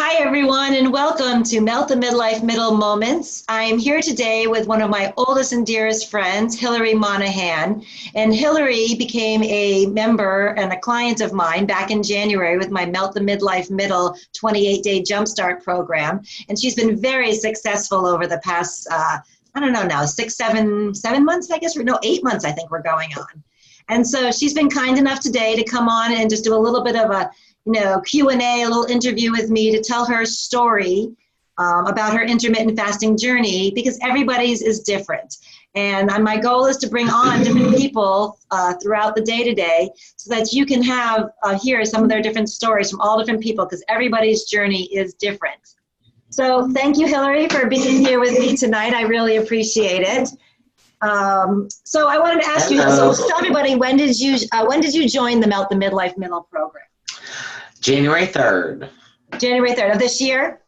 Hi, everyone, and welcome to Melt the Midlife Middle Moments. I am here today with one of my oldest and dearest friends, Hilary Monaghan. And Hilary became a member and a client of mine back in January with my Melt the Midlife Middle 28-day Jumpstart program. And she's been very successful over the past, I don't know now, 7 months, I guess. No, 8 months, I think we're going on. And so she's been kind enough today to come on and just do a little bit of a Q&A, a little interview with me to tell her story about her intermittent fasting journey, because everybody's is different. And my goal is to bring on different people throughout the day today so that you can have hear some of their different stories from all different people, because everybody's journey is different. So thank you, Hilary, for being here with me tonight. I really appreciate it. So I wanted to ask you, so tell everybody, when did you join the Melt the Midlife Middle program? January 3rd. January 3rd of this year?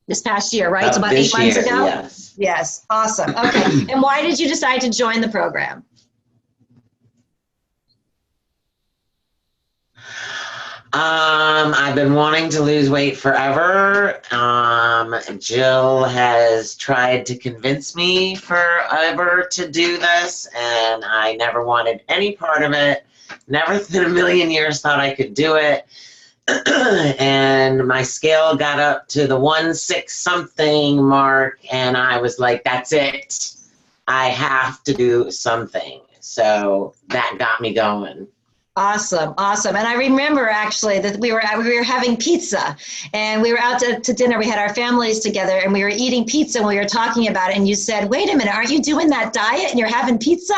This past year, right? It's about 8 months ago? Yes. Yes. Awesome. Okay. And why did you decide to join the program? I've been wanting to lose weight forever. Jill has tried to convince me forever to do this, and I never wanted any part of it. Never in a million years thought I could do it. And my scale got up to the 1.6 something mark, and I was like, that's it. I have to do something. So that got me going. Awesome. Awesome. And I remember actually that we were having pizza, and we were out to dinner. We had our families together and we were eating pizza and we were talking about it. And you said, wait a minute, aren't you doing that diet and you're having pizza?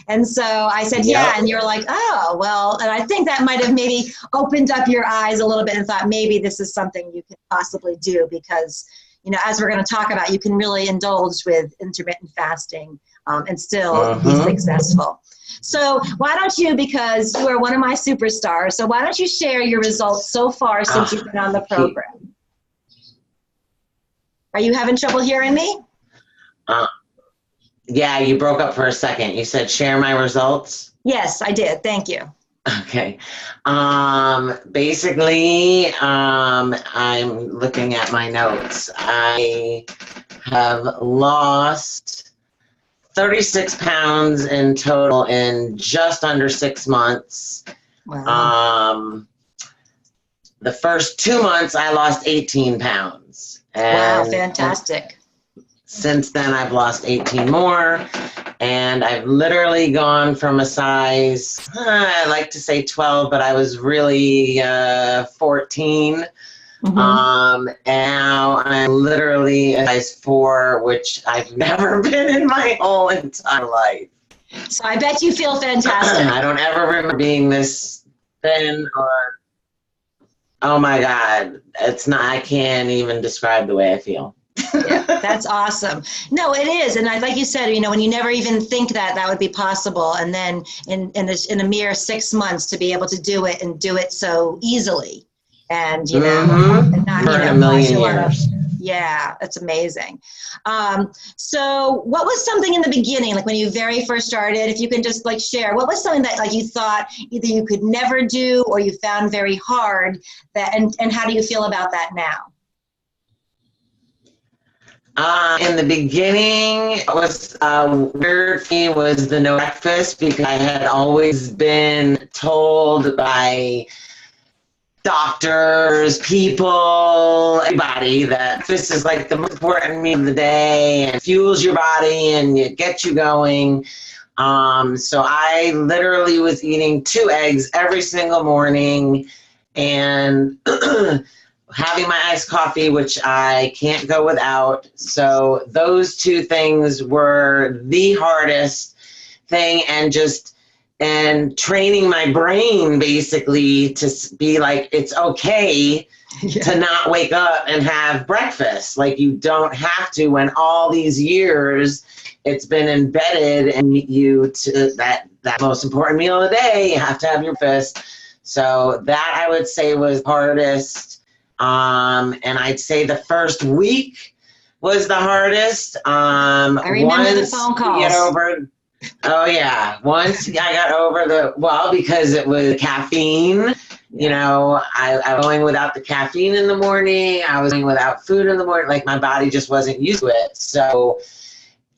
And so I said, yeah. And you're like, oh, well, and I think that might have maybe opened up your eyes a little bit and thought maybe this is something you could possibly do, because, as we're going to talk about, you can really indulge with intermittent fasting and still be successful. So why don't you, because you are one of my superstars, so why don't you share your results so far since you've been on the program? Are you having trouble hearing me? Yeah, you broke up for a second. You said share my results? Yes, I did. Thank you. Okay. Basically, I'm looking at my notes. I have lost 36 pounds in total in just under 6 months. Wow. The first 2 months, I lost 18 pounds. Wow, fantastic. Since then, I've lost 18 more, and I've literally gone from a size, I like to say 12, but I was really 14. And now I'm literally a size 4, which I've never been in my whole entire life. So I bet you feel fantastic. I don't ever remember being this thin or, oh my God, it's not, I can't even describe the way I feel. Yeah, that's awesome. No, it is. And like you said, when you never even think that would be possible, and then in a mere 6 months to be able to do it and do it so easily, and and not for a million years. Yeah, that's amazing. So what was something in the beginning, like when you very first started, if you can just share, what was something that you thought either you could never do or you found very hard, and how do you feel about that now? In the beginning, what was weird for me was the no breakfast, because I had always been told by doctors, people, everybody that this is like the most important meal of the day and fuels your body and it gets you going. So I literally was eating 2 eggs every single morning and having my iced coffee, which I can't go without. So those 2 things were the hardest thing, and training my brain basically to be like, it's okay to not wake up and have breakfast. Like, you don't have to, when all these years it's been embedded in you to that most important meal of the day, you have to have your breakfast. So that I would say was hardest. And I'd say the first week was the hardest. I remember the phone calls. Oh yeah, once I got over because it was caffeine You know, I was going without the caffeine in the morning. I was going without food in the morning. Like my body just wasn't used to it. So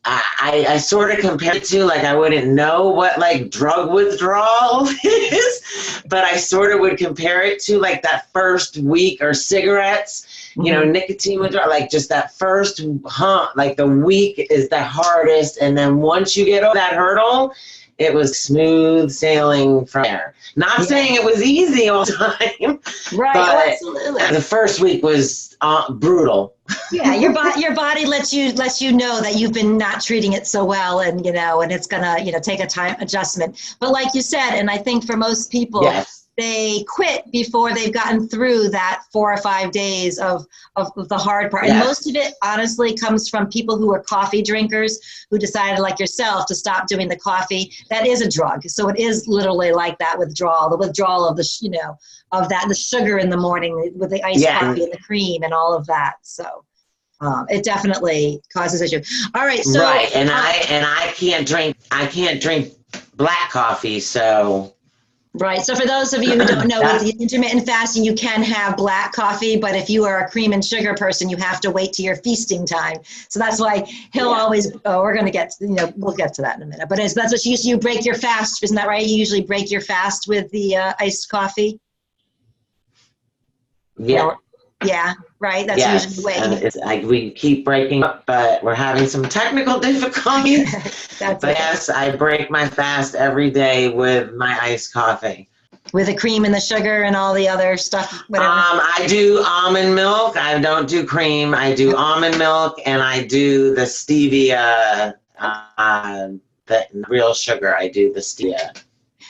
I sort of compare it to, like, I wouldn't know what like drug withdrawal is, but I sort of would compare it to like that first week, or cigarettes, you know, nicotine withdrawal, like just that first hump, like the week is the hardest. And then once you get over that hurdle, it was smooth sailing from there. Not saying it was easy all the time, right? but Absolutely. the first week was brutal. Yeah, your body lets you know that you've been not treating it so well, and and it's gonna take a time adjustment. But like you said, and I think for most people, Yes. They quit before they've gotten through that 4 or 5 days of the hard part. And Yes. most of it honestly comes from people who are coffee drinkers who decided, like yourself, to stop doing the coffee. That is a drug. So it is literally like that withdrawal, the withdrawal of the sugar in the morning with the iced coffee and the cream and all of that. So it definitely causes issue. All right. So right. And I can't drink black coffee. So right. So for those of you who don't know, with intermittent fasting, you can have black coffee, but if you are a cream and sugar person, you have to wait to your feasting time. So that's why he'll always, we're going to get, we'll get to that in a minute. But that's what you break your fast. Isn't that right? You usually break your fast with the iced coffee? Yeah. Yeah, right. That's usually the way. And it's like we keep breaking up, but we're having some technical difficulties. But yes, I break my fast every day with my iced coffee. With the cream and the sugar and all the other stuff, whatever. I do almond milk. I don't do cream. I do almond milk, and I do the stevia, the real sugar. I do the stevia.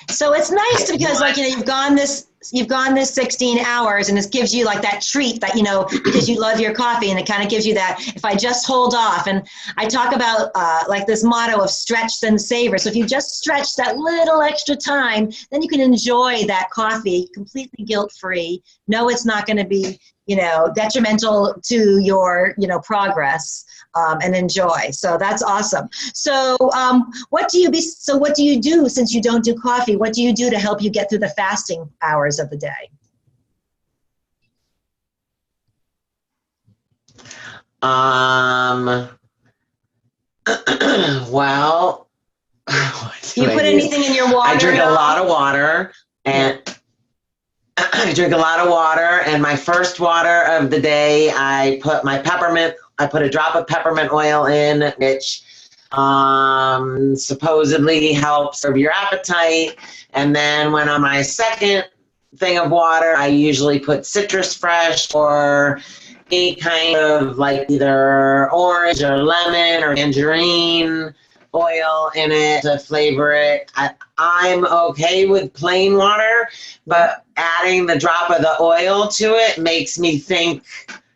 So it's nice because, like, you've gone this 16 hours, and it gives you like that treat that, because you love your coffee, and it kind of gives you that, if I just hold off. And I talk about like this motto of stretch then savor. So if you just stretch that little extra time, then you can enjoy that coffee completely guilt-free. No, it's not going to be, detrimental to your, progress. And enjoy. So that's awesome. So what do you do since you don't do coffee? What do you do to help you get through the fasting hours of the day? Well, do you put anything in your water? I drink a lot of water, and my first water of the day, I put a drop of peppermint oil in, which supposedly helps serve your appetite. And then when on my second thing of water, I usually put citrus fresh or any kind of like either orange or lemon or tangerine oil in it to flavor it. I'm okay with plain water, but adding the drop of the oil to it makes me think,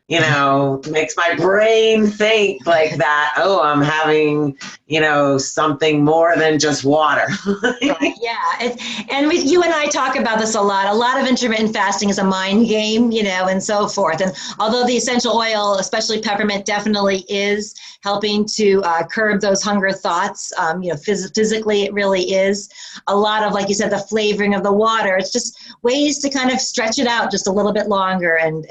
makes my brain think like that, oh, I'm having, something more than just water. Right, yeah. You and I talk about this a lot. A lot of intermittent fasting is a mind game, and so forth. And although the essential oil, especially peppermint, definitely is helping to curb those hunger thoughts, physically it really is. A lot of, like you said, the flavoring of the water, it's just ways to kind of stretch it out just a little bit longer, and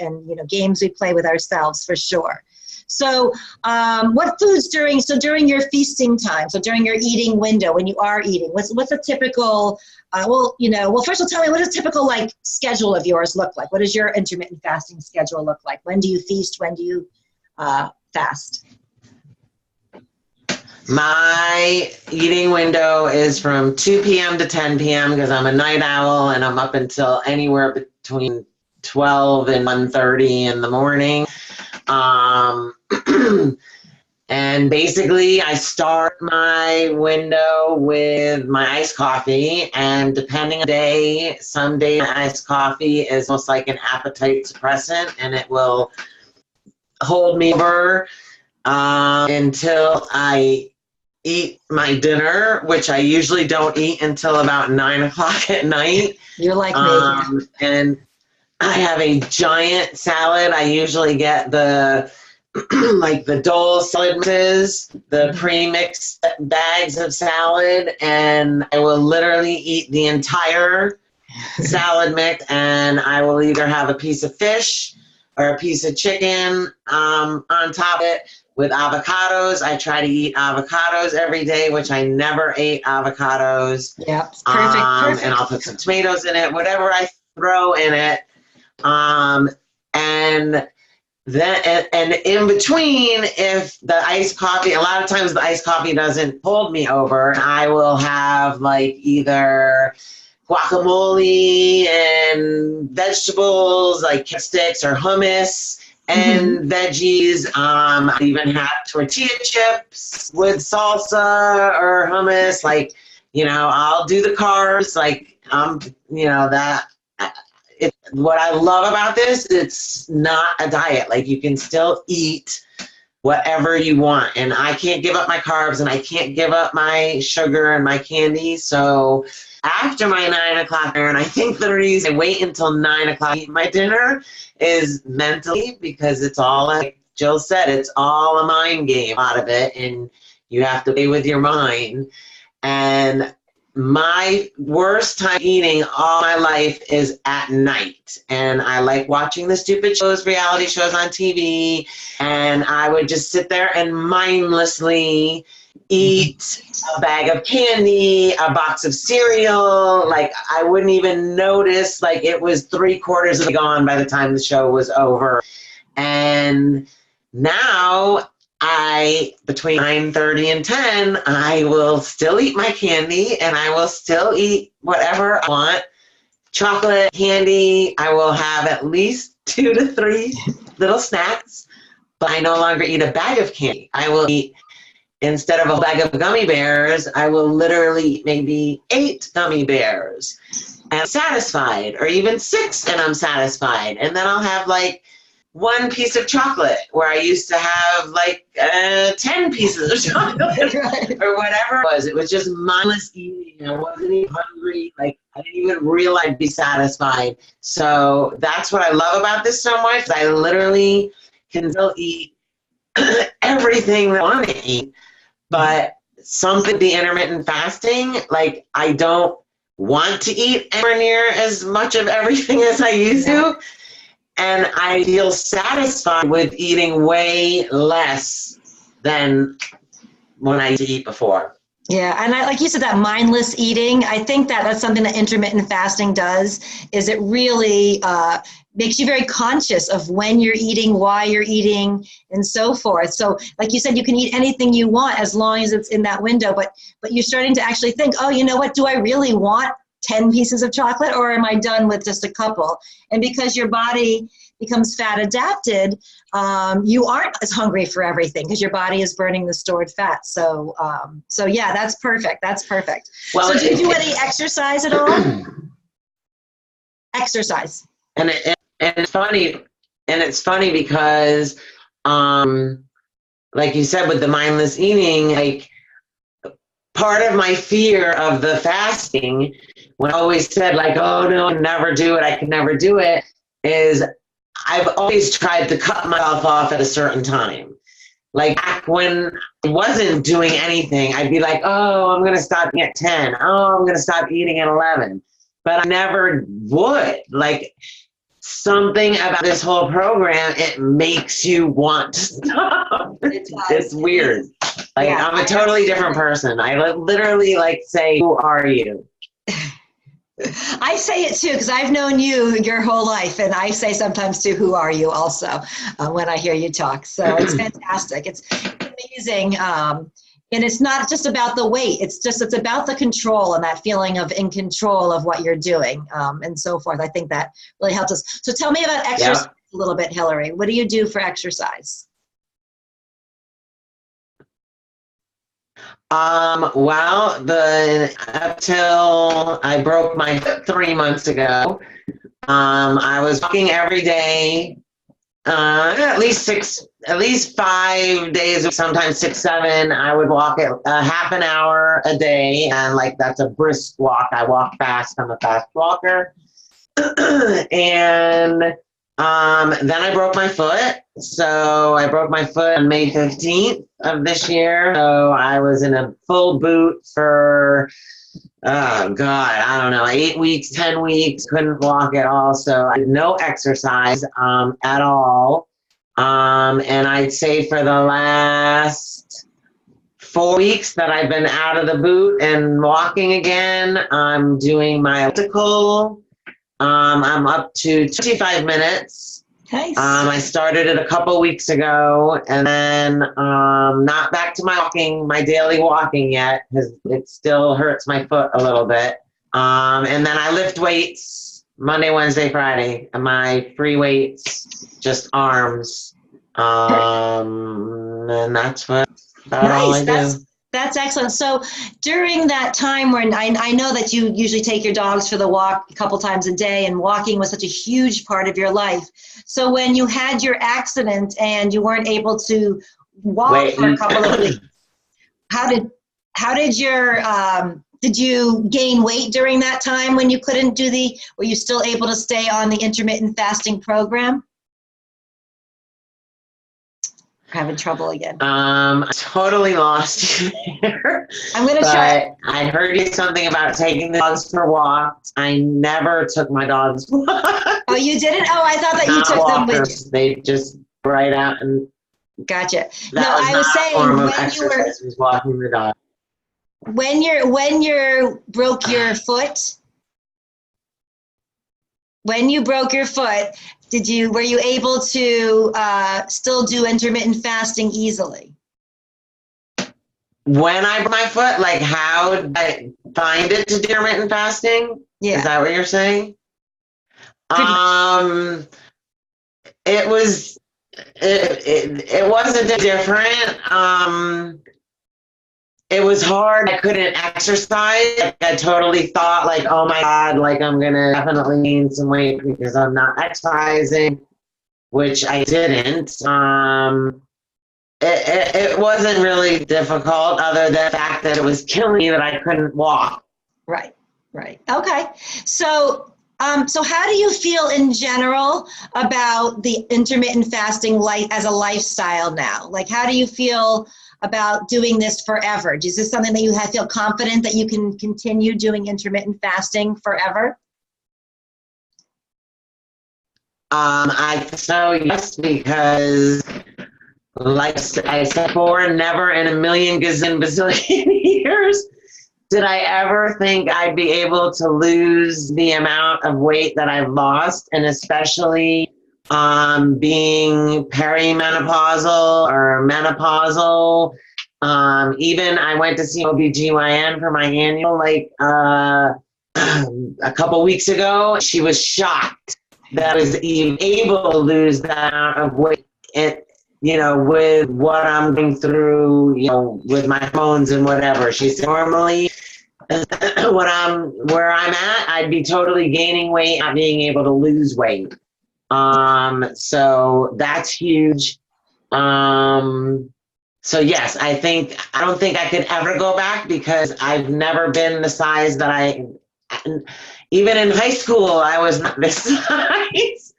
games we play with ourselves for sure. So what foods during your feasting time, so during your eating window, when you are eating, what's a typical, first of all, tell me, what does a typical like schedule of yours look like? What does your intermittent fasting schedule look like? When do you feast? When do you fast? My eating window is from 2 p.m. to 10 p.m. because I'm a night owl, and I'm up until anywhere between 12 and 1:30 in the morning. And basically I start my window with my iced coffee, and depending on the day, some days iced coffee is almost like an appetite suppressant, and it will hold me over until I eat my dinner, which I usually don't eat until about 9 o'clock at night. You're like me. And I have a giant salad. I usually get the like the Dole salad mixes, the pre-mixed bags of salad, and I will literally eat the entire salad mix, and I will either have a piece of fish or a piece of chicken on top of it with avocados. I try to eat avocados every day, which I never ate avocados. Yeah, perfect. And I'll put some tomatoes in it, whatever I throw in it. And then, and in between, if the iced coffee, a lot of times the iced coffee doesn't hold me over, I will have like either guacamole and vegetables like sticks or hummus and veggies. I even have tortilla chips with salsa or hummus. Like, I'll do the carbs. Like, that. What I love about this, it's not a diet. Like, you can still eat whatever you want, and I can't give up my carbs, and I can't give up my sugar and my candy. So after my 9 o'clock dinner, and I think the reason I wait until 9 o'clock to eat my dinner is mentally, because it's all, like Jill said, it's all a mind game out of it, and you have to play with your mind. And my worst time eating all my life is at night. And I like watching the stupid shows, reality shows on TV. And I would just sit there and mindlessly eat a bag of candy, a box of cereal. Like, I wouldn't even notice, like, it was 3/4 of it gone by the time the show was over. And now between 9:30 and 10, I will still eat my candy, and I will still eat whatever I want. Chocolate, candy, I will have at least 2 to 3 little snacks, but I no longer eat a bag of candy. I will eat, instead of a bag of gummy bears, I will literally eat maybe 8 gummy bears and I'm satisfied, or even 6 and I'm satisfied. And then I'll have like 1 piece of chocolate, where I used to have like 10 pieces of chocolate or whatever it was. It was just mindless eating. I wasn't even hungry. Like, I didn't even realize I'd be satisfied. So that's what I love about this so much. I literally can still eat everything that I want to eat. But something, the intermittent fasting, like, I don't want to eat anywhere near as much of everything as I used to. And I feel satisfied with eating way less than when I used to eat before. Yeah, and like you said, that mindless eating, I think that's something that intermittent fasting does, is it really makes you very conscious of when you're eating, why you're eating, and so forth. So like you said, you can eat anything you want as long as it's in that window, but you're starting to actually think, oh, you know what, do I really want 10 pieces of chocolate, or am I done with just a couple? And because your body becomes fat adapted, you aren't as hungry for everything because your body is burning the stored fat. So yeah, that's perfect. That's perfect. Well, so do you do any exercise at all? Exercise. And it's funny because, like you said, with the mindless eating, like, part of my fear of the fasting, when I always said, like, oh no, I can never do it, is I've always tried to cut myself off at a certain time. Like, back when I wasn't doing anything, I'd be like, oh, I'm going to stop eating at 10. Oh, I'm going to stop eating at 11. But I never would. Like, something about this whole program, it makes you want to stop. It's weird. Like, yeah, I'm a totally different person. I literally, like, say, who are you? I say it too, because I've known you your whole life, and I say sometimes too, who are you also, when I hear you talk. So it's fantastic. It's amazing. And it's not just about the weight. It's about the control and that feeling of in control of what you're doing, and so forth. I think that really helps us. So tell me about exercise a little bit, Hilary. What do you do for exercise? Well, up till I broke my hip 3 months ago, I was walking every day, at least 5 days, sometimes 6, 7. I would walk at half an hour a day, and like, that's a brisk walk. I walk fast. I'm a fast walker. And then I broke my foot. So I broke my foot on May 15th of this year. So I was in a full boot for oh God, I don't know, 8 weeks, 10 weeks, couldn't walk at all. So I did no exercise at all. And I'd say for the last 4 weeks that I've been out of the boot and walking again, I'm doing my elliptical. I'm up to 25 minutes. Nice. I started it a couple weeks ago, and then not back to my daily walking yet, because it still hurts my foot a little bit. And then I lift weights Monday, Wednesday, Friday, and my free weights, just arms. And that's what about all I do. That's excellent. So during that time when I know that you usually take your dogs for the walk a couple times a day, and walking was such a huge part of your life. So when you had your accident and you weren't able to walk for a couple of weeks, how did your did you gain weight during that time when you couldn't were you still able to stay on the intermittent fasting program? Having trouble again. I totally lost you there. I'm going to try. I heard you something about taking the dogs for walks. I never took my dogs for walks. Oh, you didn't? Oh, I thought that you took them with you. They just right out and. Gotcha. No, I was saying when you were walking the dog. When you broke your foot. When you broke your foot, were you able to still do intermittent fasting easily? When I broke my foot, like how did I find it to do intermittent fasting? Yeah. Is that what you're saying? It wasn't different. It was hard. I couldn't exercise. I totally thought like, oh my God, like I'm going to definitely gain some weight because I'm not exercising, which I didn't. It wasn't really difficult other than the fact that it was killing me that I couldn't walk. Right. Okay. So how do you feel in general about the intermittent fasting life as a lifestyle now? Like, how do you feel about doing this forever? Is this something that you feel confident that you can continue doing intermittent fasting forever? I think so, yes, because like I said before, never in a million bazillion years did I ever think I'd be able to lose the amount of weight that I've lost, and especially being perimenopausal or menopausal. Even I went to see OBGYN for my annual a couple weeks ago. She was shocked that I was even able to lose that amount of weight, with what I'm going through, with my hormones and whatever. She said, normally where I'm at, I'd be totally gaining weight, not being able to lose weight. So that's huge. So yes, I don't think I could ever go back because I've never been the size that even in high school, I was not this size.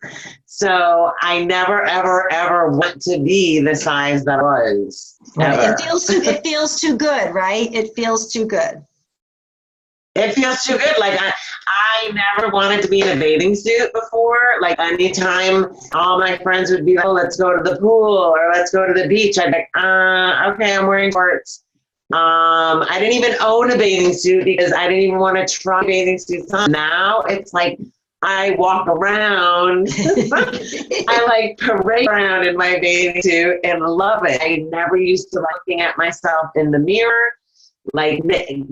So I never, ever, ever want to be the size that I was. Right. It feels too good, right? It feels too good. It feels too good. Like I never wanted to be in a bathing suit before. Like anytime all my friends would be like, oh, let's go to the pool or let's go to the beach, I'd be like, okay, I'm wearing shorts. I didn't even own a bathing suit because I didn't even want to try bathing suits on. Now it's like I walk around, I parade around in my bathing suit and love it. I never used to looking at myself in the mirror,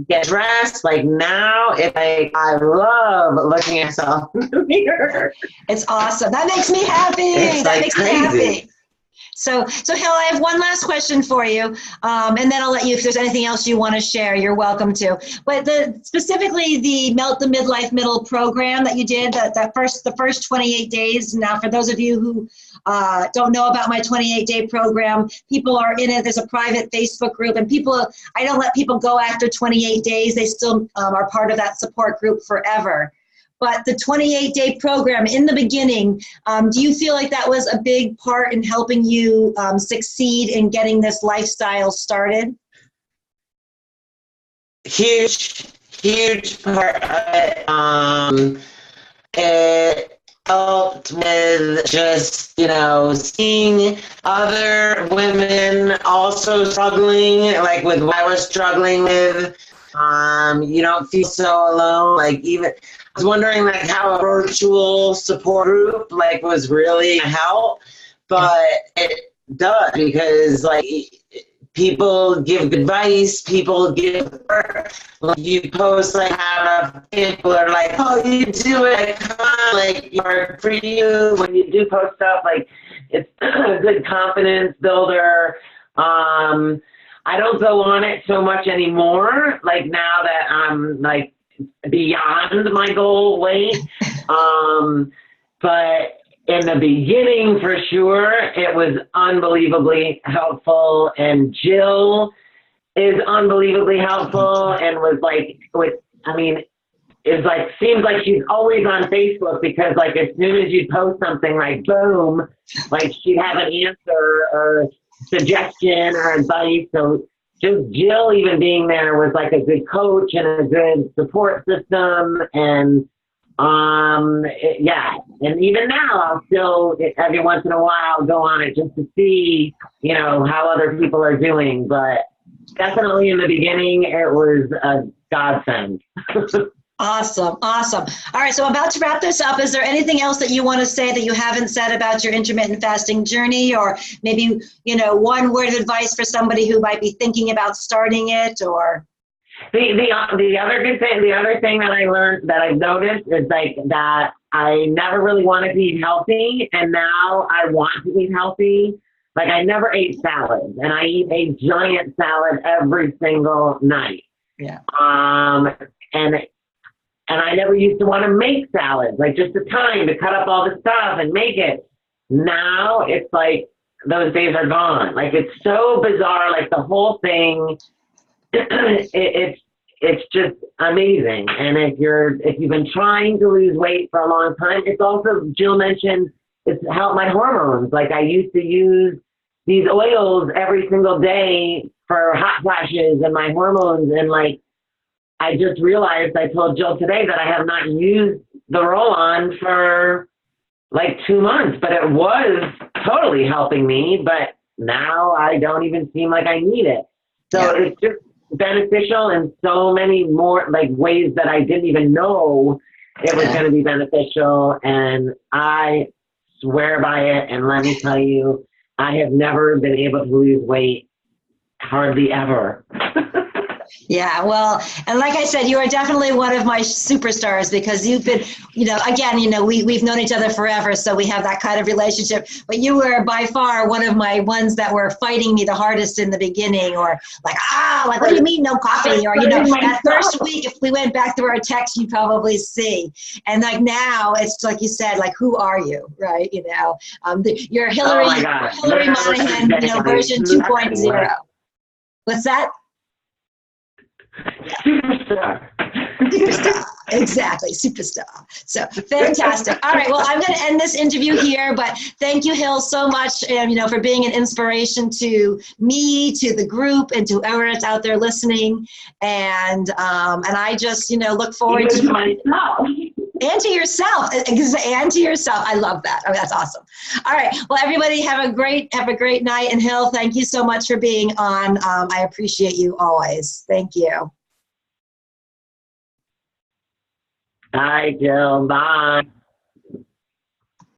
get dressed. Now, I love looking at myself in the mirror. It's awesome. That makes me happy. That makes me happy. So Hill, I have one last question for you, and then I'll let you, if there's anything else you want to share, you're welcome to. But specifically the Melt the Midlife Middle program that you did, the first 28 days. Now, for those of you who don't know about my 28-day program, people are in it. There's a private Facebook group, and I don't let people go after 28 days. They still are part of that support group forever. But the 28-day program in the beginning, do you feel like that was a big part in helping you succeed in getting this lifestyle started? Huge. huge part of it. It helped with just, seeing other women also struggling, like with what I was struggling with. You don't feel so alone. Like, even I was wondering like how a virtual support group like was really a help, but it does, because like people give advice, people give, like you post like how people are like, oh, you do it, like, come on, like you're for you. When you do post stuff, like it's a good confidence builder. I don't go on it so much anymore, like now that I'm like beyond my goal weight. But in the beginning, for sure, it was unbelievably helpful. And Jill is unbelievably helpful and was like, it's like, seems like she's always on Facebook, because like as soon as you post something, like boom, like she'd have an answer or suggestion or advice. So just Jill even being there was like a good coach and a good support system. And and even now I'll still every once in a while go on it just to see, how other people are doing. But definitely in the beginning, it was a godsend. Awesome. All right, so I'm about to wrap this up. Is there anything else that you want to say that you haven't said about your intermittent fasting journey, or maybe, one word of advice for somebody who might be thinking about starting it? Or the other thing that I learned, that I've noticed, is like that I never really wanted to eat healthy, and now I want to eat healthy. Like I never ate salads, and I eat a giant salad every single night. Yeah. And I never used to want to make salads, like just the time to cut up all the stuff and make it. Now it's like those days are gone. Like it's so bizarre. Like the whole thing, it's just amazing. And if you've been trying to lose weight for a long time, it's also, Jill mentioned, it's helped my hormones. Like I used to use these oils every single day for hot flashes and my hormones, and like I just realized, I told Jill today, that I have not used the roll-on for like 2 months, but it was totally helping me. But now I don't even seem like I need it. So it's just beneficial in so many more like ways that I didn't even know it was going to be beneficial. And I swear by it. And let me tell you, I have never been able to lose weight, hardly ever. Yeah, well, and like I said, you are definitely one of my superstars, because you've been, again, we've known each other forever, so we have that kind of relationship. But you were by far one of my ones that were fighting me the hardest in the beginning, or like, what do you mean no coffee? Or, that first week, if we went back through our text, you'd probably see. And like now, it's like you said, like, who are you, right? You're Hilary Monaghan, version 2.0. What's that? Superstar. Exactly, superstar. So fantastic. All right, well, I'm going to end this interview here, but thank you, Hill, so much, for being an inspiration to me, to the group, and to whoever is out there listening. And I just, look forward to myself. And to yourself. And to yourself. I love that. That's awesome. All right. Well, everybody have a great night. And Hill, thank you so much for being on. I appreciate you always. Thank you. Bye, Jill. Bye.